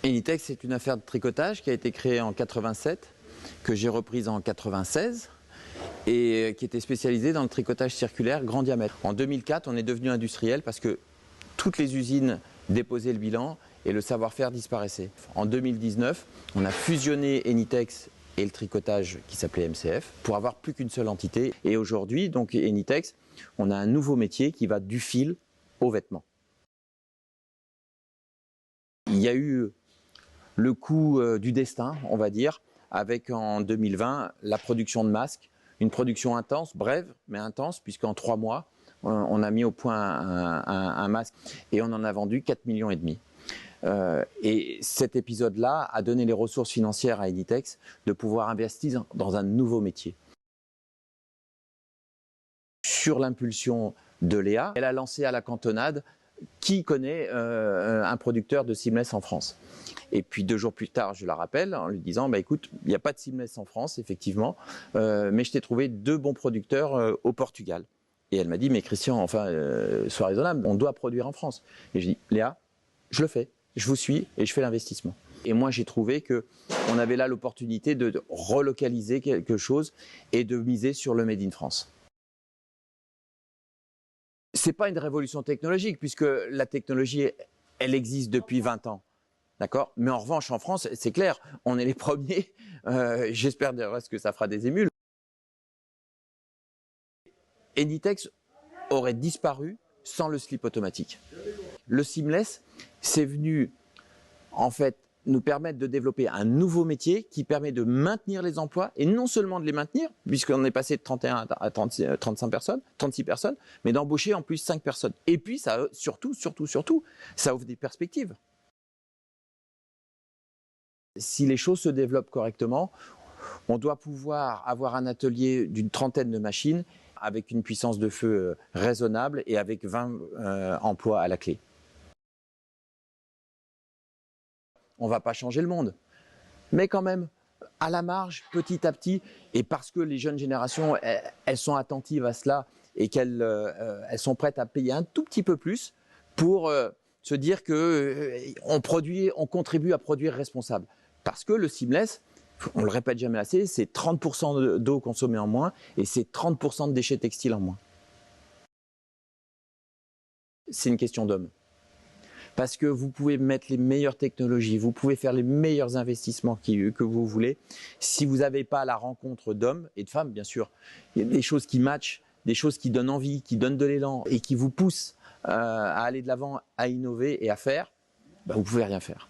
Enitex, c'est une affaire de tricotage qui a été créée en 87, que j'ai reprise en 96 et qui était spécialisée dans le tricotage circulaire grand diamètre. En 2004, on est devenu industriel parce que toutes les usines déposaient le bilan et le savoir-faire disparaissait. En 2019, on a fusionné Enitex et le tricotage qui s'appelait MCF pour avoir plus qu'une seule entité. Et aujourd'hui, donc Enitex, on a un nouveau métier qui va du fil au vêtement. Il y a eu le coup du destin, on va dire, avec en 2020 la production de masques, une production intense, brève mais intense, puisqu'en 3 mois, on a mis au point un masque et on en a vendu 4,5 millions. Et cet épisode-là a donné les ressources financières à Enitex de pouvoir investir dans un nouveau métier. Sur l'impulsion de Léa, elle a lancé à la cantonade qui connaît un producteur de seamless en France. Et puis 2 jours plus tard, je la rappelle en lui disant bah, écoute, il n'y a pas de seamless en France, effectivement, mais je t'ai trouvé 2 bons producteurs au Portugal. Et elle m'a dit mais Christian, enfin, sois raisonnable, on doit produire en France. Et je dis Léa, je le fais, je vous suis et je fais l'investissement. Et moi, j'ai trouvé qu'on avait là l'opportunité de relocaliser quelque chose et de miser sur le Made in France. Ce n'est pas une révolution technologique puisque la technologie, elle existe depuis 20 ans. D'accord ? Mais en revanche, en France, c'est clair, on est les premiers. J'espère d'ailleurs que ça fera des émules. Enitex aurait disparu sans le slip automatique. Le seamless, c'est venu en fait nous permettre de développer un nouveau métier qui permet de maintenir les emplois et non seulement de les maintenir, puisqu'on est passé de 31 à 35 personnes, 36 personnes, mais d'embaucher en plus 5 personnes. Et puis, ça, surtout, ça ouvre des perspectives. Si les choses se développent correctement, on doit pouvoir avoir un atelier d'une 30aine de machines avec une puissance de feu raisonnable et avec 20 emplois à la clé. On ne va pas changer le monde, mais quand même, à la marge, petit à petit, et parce que les jeunes générations, elles sont attentives à cela et qu'elles sont prêtes à payer un tout petit peu plus pour se dire qu'on contribue à produire responsable. Parce que le seamless, on ne le répète jamais assez, c'est 30% d'eau consommée en moins et c'est 30% de déchets textiles en moins. C'est une question d'homme. Parce que vous pouvez mettre les meilleures technologies, vous pouvez faire les meilleurs investissements que vous voulez. Si vous n'avez pas la rencontre d'hommes et de femmes, bien sûr, il y a des choses qui matchent, des choses qui donnent envie, qui donnent de l'élan et qui vous poussent à aller de l'avant, à innover et à faire, ben vous ne pouvez rien faire.